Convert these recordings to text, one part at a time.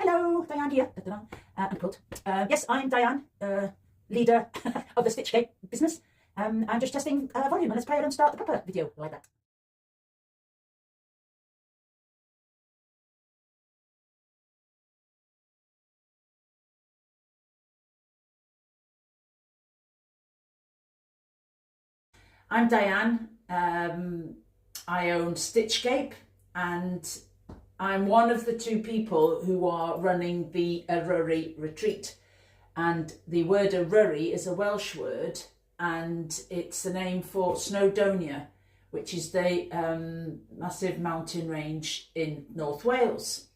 Hello, Diane here. And quilt. Yes, I'm Diane, leader of the Stitchgate business. I'm just testing volume, and let's play it and start the proper video like that. I'm Diane. I own Stitchgate, and I'm one of the two people who are running the Artgallery retreat. And the word Artgallery is a Welsh word, and it's the name for Snowdonia, which is the massive mountain range in North Wales.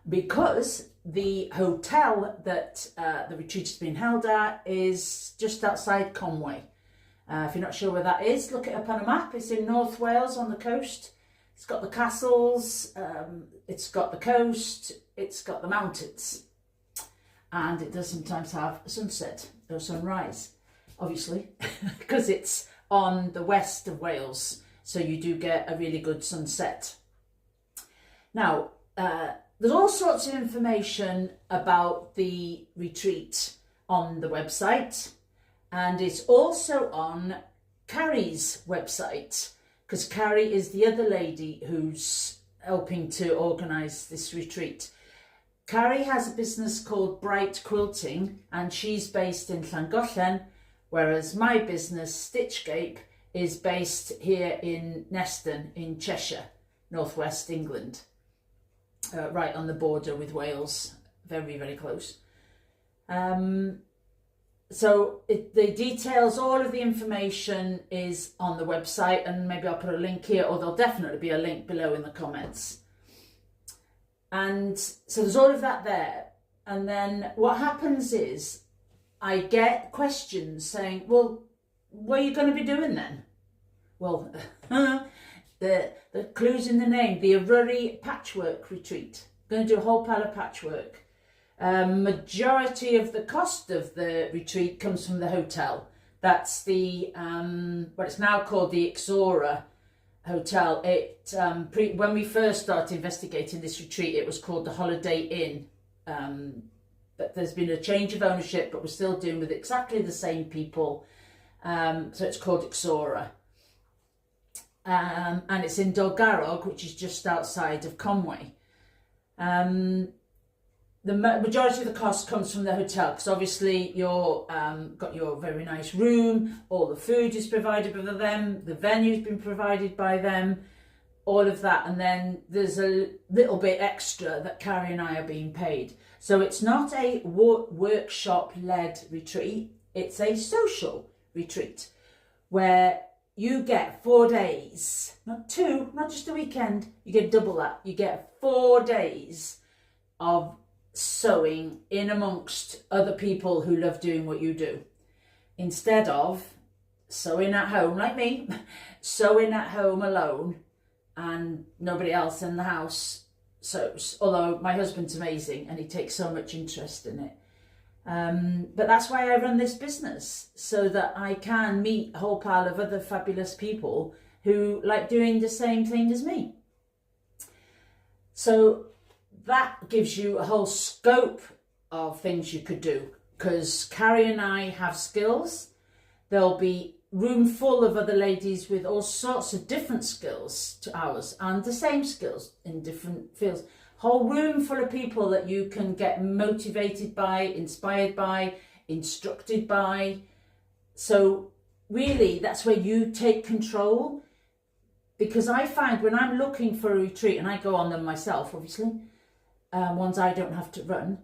Because the hotel that the retreat has been held at is just outside Conway. If you're not sure where that is, look it up on a map. It's in North Wales on the coast. It's got the castles, it's got the coast, it's got the mountains. And it does sometimes have a sunset or sunrise, obviously, because it's on the west of Wales. So you do get a really good sunset. Now, there's all sorts of information about the retreat on the website. And it's also on Carrie's website, because Carrie is the other lady who's helping to organise this retreat. Carrie has a business called Bright Quilting, and she's based in Llangollen, whereas my business, Stitchgate, is based here in Neston in Cheshire, northwest England, right on the border with Wales, very, very close. So the details, all of the information is on the website, and maybe I'll put a link here, or there'll definitely be a link below in the comments. And so there's all of that there. And then what happens is I get questions saying, well, what are you going to be doing then? Well, the clue's in the name, the Artgallery Patchwork Retreat. I'm going to do a whole pile of patchwork. Majority of the cost of the retreat comes from the hotel. That's the what it's now called the Ixora Hotel. It when we first started investigating this retreat, it was called the Holiday Inn. But there's been a change of ownership, but we're still dealing with exactly the same people. So it's called Ixora. And it's in Dolgarrog, which is just outside of Conway. The majority of the cost comes from the hotel, because obviously you're got your very nice room, all the food is provided by them, the venue's been provided by them, all of that, and then there's a little bit extra that Carrie and I are being paid. So it's not a workshop-led retreat, it's a social retreat where you get 4 days, not two, not just a weekend, you get double that. You get 4 days of sewing in amongst other people who love doing what you do, instead of sewing at home like me, sewing at home alone and nobody else in the house sews, although my husband's amazing and he takes so much interest in it. But that's why I run this business, so that I can meet a whole pile of other fabulous people who like doing the same thing as me. So that gives you a whole scope of things you could do, because Carrie and I have skills. There'll be room full of other ladies with all sorts of different skills to ours, and the same skills in different fields. Whole room full of people that you can get motivated by, inspired by, instructed by. So really, that's where you take control, because I find when I'm looking for a retreat, and I go on them myself, obviously, ones I don't have to run.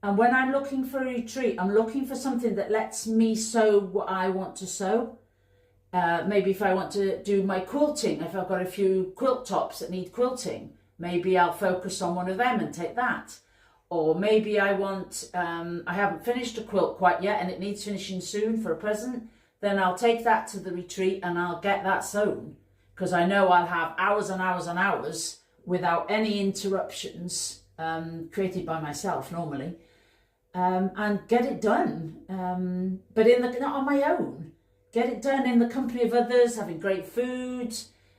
And when I'm looking for a retreat, I'm looking for something that lets me sew what I want to sew. Maybe if I want to do my quilting, if I've got a few quilt tops that need quilting, maybe I'll focus on one of them and take that. Or maybe I want, I haven't finished a quilt quite yet and it needs finishing soon for a present, then I'll take that to the retreat and I'll get that sewn, because I know I'll have hours and hours and hours without any interruptions, created by myself normally, and get it done, but not on my own. Get it done in the company of others, having great food,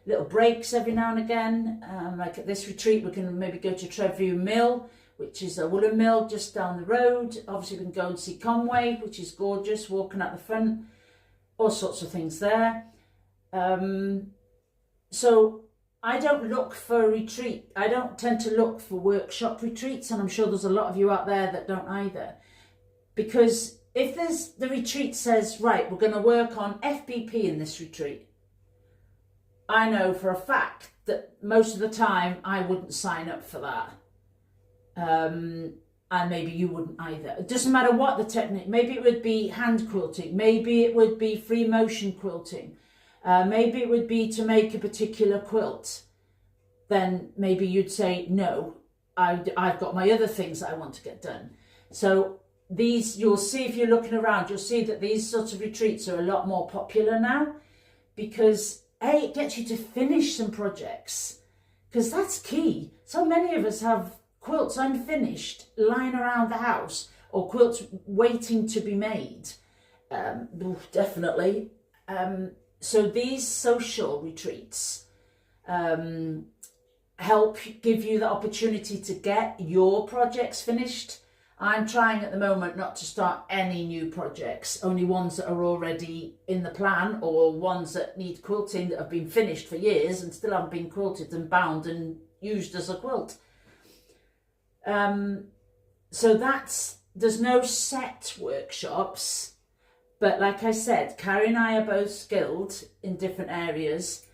little breaks every now and again. Like at this retreat, we can maybe go to Treview Mill, which is a woolen mill just down the road. Obviously we can go and see Conway, which is gorgeous, walking at the front, all sorts of things there. So I don't look for a retreat. I don't tend to look for workshop retreats, and I'm sure there's a lot of you out there that don't either. Because if the retreat says, right, we're going to work on FBP in this retreat, I know for a fact that most of the time I wouldn't sign up for that. And maybe you wouldn't either. It doesn't matter what the technique. Maybe it would be hand quilting. Maybe it would be free motion quilting. Maybe it would be to make a particular quilt. Then maybe you'd say, no, I've got my other things that I want to get done. So these, you'll see if you're looking around, you'll see that these sorts of retreats are a lot more popular now, because A, it gets you to finish some projects, because that's key. So many of us have quilts unfinished lying around the house, or quilts waiting to be made. Definitely. So these social retreats help give you the opportunity to get your projects finished. I'm trying at the moment not to start any new projects, only ones that are already in the plan, or ones that need quilting that have been finished for years and still haven't been quilted and bound and used as a quilt. So there's no set workshops, but like I said, Carrie and I are both skilled in different areas,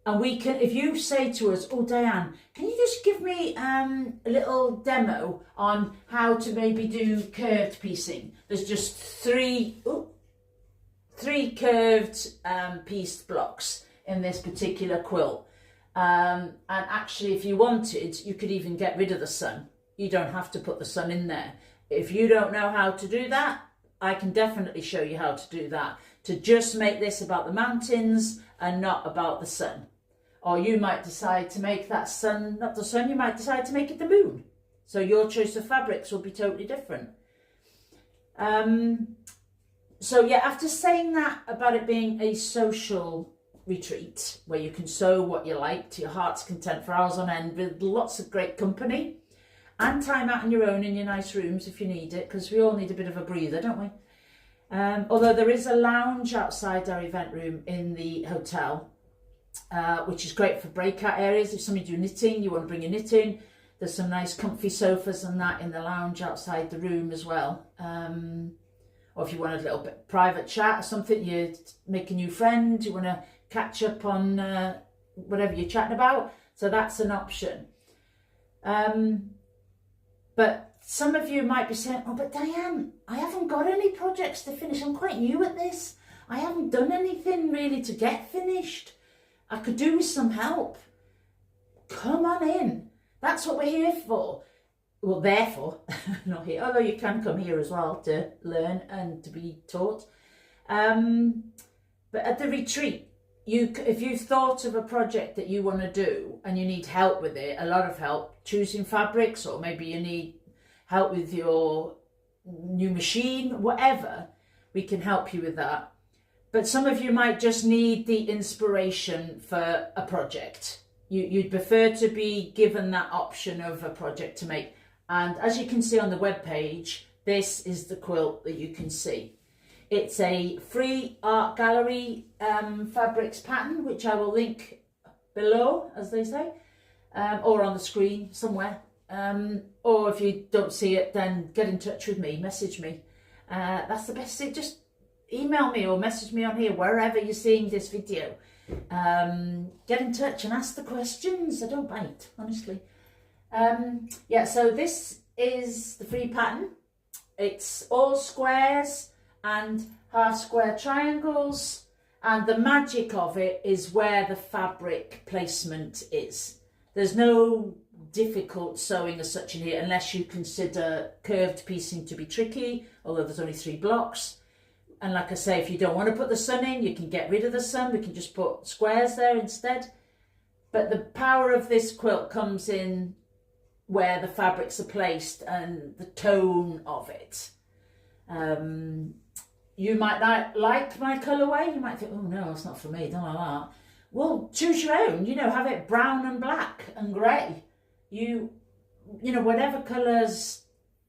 and we can, if you say to us, oh Diane, can you just give me a little demo on how to maybe do curved piecing? There's just three curved pieced blocks in this particular quilt, and actually if you wanted, you could even get rid of the sun. You don't have to put the sun in there. If you don't know how to do that, I can definitely show you how to do that, to just make this about the mountains and not about the sun. Or you might decide to make that sun, not the sun, you might decide to make it the moon. So your choice of fabrics will be totally different. So yeah, after saying that about it being a social retreat where you can sew what you like to your heart's content for hours on end with lots of great company, and time out on your own in your nice rooms if you need it, because we all need a bit of a breather, don't we? Although there is a lounge outside our event room in the hotel, which is great for breakout areas. If somebody do knitting, you want to bring your knitting, there's some nice comfy sofas and that in the lounge outside the room as well. Or if you want a little bit private chat or something, you make a new friend, you want to catch up on whatever you're chatting about, so that's an option. But some of you might be saying, oh, but Diane, I haven't got any projects to finish. I'm quite new at this. I haven't done anything really to get finished. I could do with some help. Come on in. That's what we're here for. Well, therefore, not here, although you can come here as well to learn and to be taught. But at the retreat, if you've thought of a project that you want to do and you need help with it, a lot of help choosing fabrics, or maybe you need help with your new machine, whatever, we can help you with that. But some of you might just need the inspiration for a project. You'd prefer to be given that option of a project to make. And as you can see on the webpage, this is the quilt that you can see. It's a free Artgallery fabrics pattern, which I will link below, as they say, or on the screen somewhere. Or if you don't see it, then get in touch with me, message me. That's the best thing. Just email me or message me on here, wherever you're seeing this video. Get in touch and ask the questions. I don't bite, honestly. Yeah, so this is the free pattern. It's all squares and half square triangles, and the magic of it is where the fabric placement is. There's no difficult sewing as such in here, unless you consider curved piecing to be tricky, although there's only 3 blocks. And like I say, if you don't want to put the sun in, you can get rid of the sun. We can just put squares there instead. But the power of this quilt comes in where the fabrics are placed and the tone of it. You might not like my colourway. You might think, oh no, it's not for me, don't like that. Well, choose your own, have it brown and black and grey. you know, whatever colours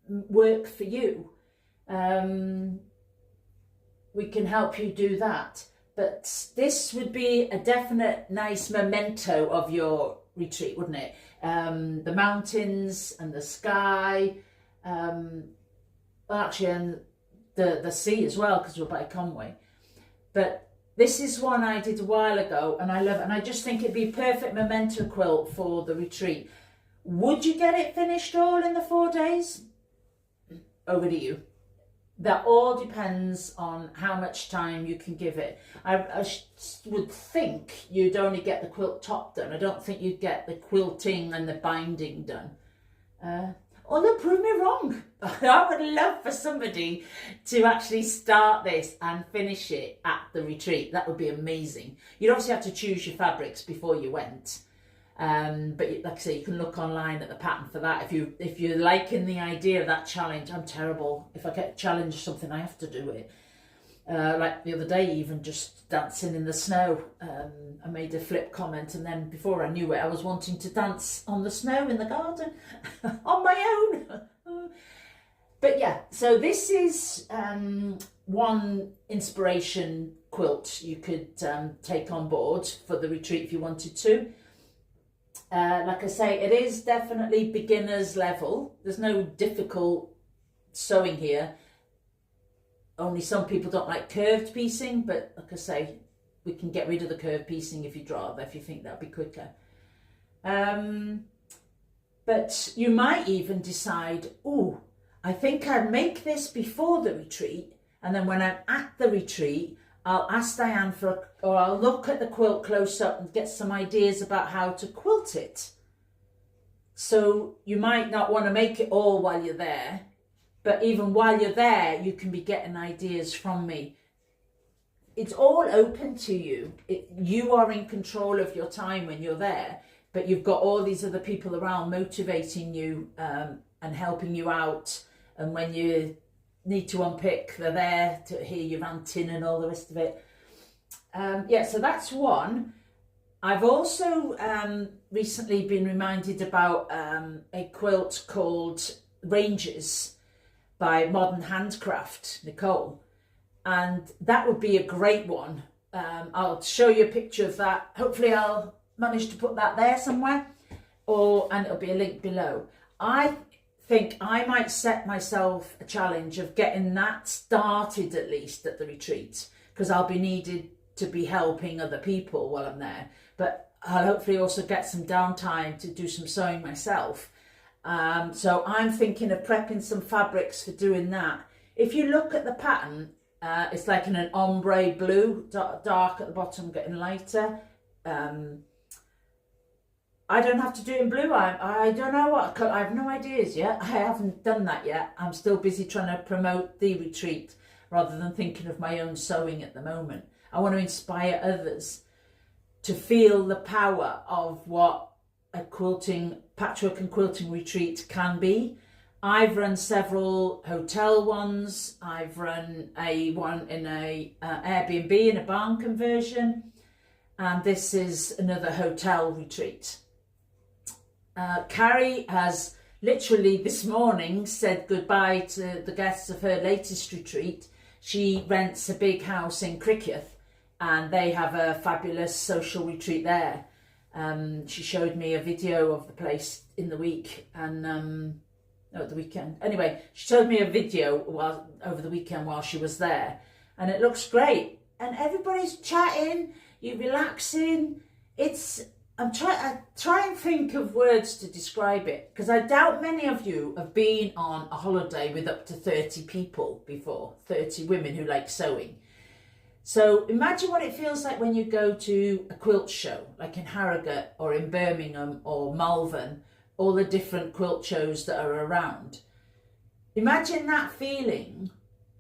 work for you, we can help you do that. But this would be a definite nice memento of your retreat, wouldn't it? The mountains and the sky, well, actually, and the sea as well, because we're by Conway. But this is one I did a while ago, and I love it. And I just think it'd be a perfect memento quilt for the retreat. Would you get it finished all in the 4 days? Over to you. That all depends on how much time you can give it. I would think you'd only get the quilt top done. I don't think you'd get the quilting and the binding done. Although, prove me wrong. I would love for somebody to actually start this and finish it at the retreat. That would be amazing. You'd obviously have to choose your fabrics before you went. But like I say, you can look online at the pattern for that. If you're liking the idea of that challenge, I'm terrible. If I get challenged something, I have to do it. Like the other day, even just dancing in the snow. I made a flip comment, and then before I knew it, I was wanting to dance on the snow in the garden on my own. But yeah, so this is one inspiration quilt you could take on board for the retreat if you wanted to. Like I say, it is definitely beginner's level. There's no difficult sewing here. Only some people don't like curved piecing, but like I say, we can get rid of the curved piecing if you'd rather, if you think that'd be quicker. But you might even decide, oh, I think I'd make this before the retreat, and then when I'm at the retreat, I'll ask Diane or I'll look at the quilt close up and get some ideas about how to quilt it. So you might not want to make it all while you're there, but even while you're there, you can be getting ideas from me. It's all open to you. You are in control of your time when you're there, but you've got all these other people around motivating you and helping you out. And when you need to unpick, they're there to hear you ranting and all the rest of it. Yeah, so that's one. I've also recently been reminded about a quilt called Ranges by Modern Handcraft, Nicole. And that would be a great one. I'll show you a picture of that. Hopefully I'll manage to put that there somewhere, and it'll be a link below. I think I might set myself a challenge of getting that started at least at the retreat, because I'll be needed to be helping other people while I'm there, but I'll hopefully also get some downtime to do some sewing myself. So I'm thinking of prepping some fabrics for doing that. If you look at the pattern, it's like in an ombre blue, dark at the bottom, getting lighter. I don't have to do it in blue. I don't know what colour. I have no ideas yet. I haven't done that yet. I'm still busy trying to promote the retreat rather than thinking of my own sewing at the moment. I want to inspire others to feel the power of what a patchwork and quilting retreat can be. I've run several hotel ones. I've run one in a Airbnb in a barn conversion, and this is another hotel retreat. Carrie has literally this morning said goodbye to the guests of her latest retreat. She rents a big house in Cricketh, and they have a fabulous social retreat there. She showed me a video of the place in the week, and the weekend. Anyway, she showed me a video over the weekend while she was there, and it looks great. And everybody's chatting, you're relaxing. I try and think of words to describe it, because I doubt many of you have been on a holiday with up to 30 people before, 30 women who like sewing. So imagine what it feels like when you go to a quilt show, like in Harrogate or in Birmingham or Malvern, all the different quilt shows that are around. Imagine that feeling,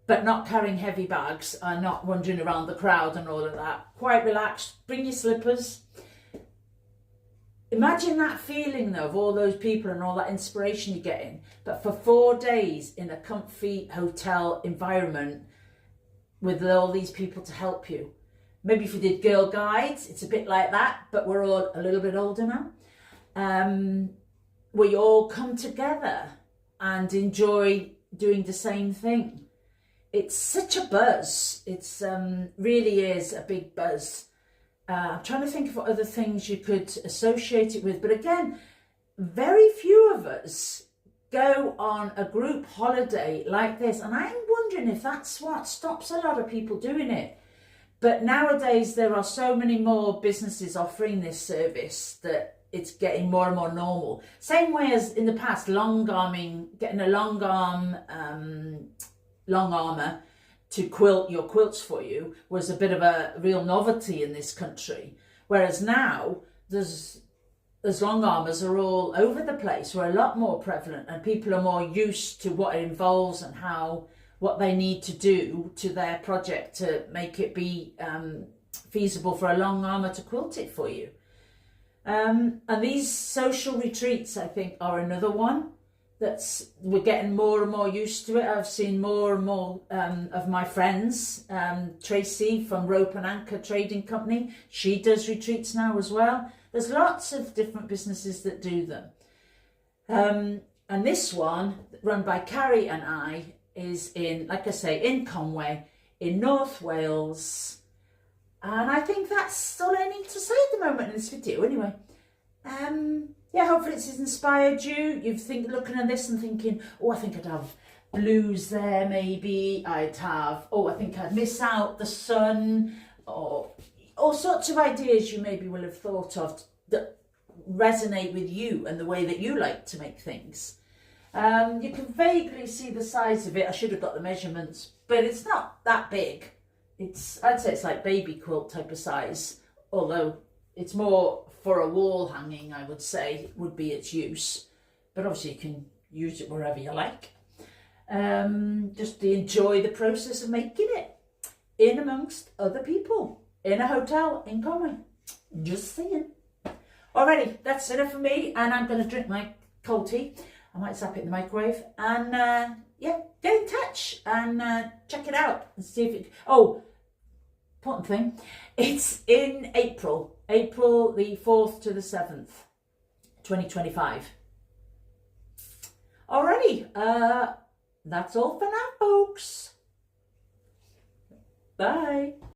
but not carrying heavy bags and not wandering around the crowd and all of that. Quite relaxed, bring your slippers. Imagine that feeling though, of all those people and all that inspiration you're getting, but for 4 days in a comfy hotel environment with all these people to help you. Maybe if you did Girl Guides, it's a bit like that, but we're all a little bit older now. we all come together and enjoy doing the same thing. It's such a buzz. It's really is a big buzz. I'm trying to think of what other things you could associate it with. But again, very few of us go on a group holiday like this. And I'm wondering if that's what stops a lot of people doing it. But nowadays, there are so many more businesses offering this service that it's getting more and more normal. Same way as in the past, getting a long armour to quilt your quilts for you was a bit of a real novelty in this country. Whereas now, there's long armours are all over the place. We're a lot more prevalent, and people are more used to what it involves and what they need to do to their project to make it be feasible for a long armour to quilt it for you. And these social retreats, I think, are another one we're getting more and more used to it. I've seen more and more of my friends. Tracy from Rope and Anchor Trading Company, she does retreats now as well. There's lots of different businesses that do them. And this one, run by Carrie and I, is in, like I say, in Conway, in North Wales. And I think that's all I need to say at the moment in this video anyway. Yeah, hopefully it's inspired you. You think looking at this and thinking, oh, I think I'd have blues there maybe. I think I'd miss out the sun, or all sorts of ideas you maybe will have thought of that resonate with you and the way that you like to make things. You can vaguely see the size of it. I should have got the measurements, but it's not that big. I'd say it's like baby quilt type of size, although it's more for a wall hanging, I would say, would be its use. But obviously you can use it wherever you like. Just to enjoy the process of making it in amongst other people in a hotel in Conway. Just saying. Alrighty, that's enough for me, and I'm going to drink my cold tea. I might zap it in the microwave, and yeah, get in touch and check it out and see if it. Oh, important thing, it's in April the 4th to the 7th, 2025. Alrighty, that's all for now, folks. Bye.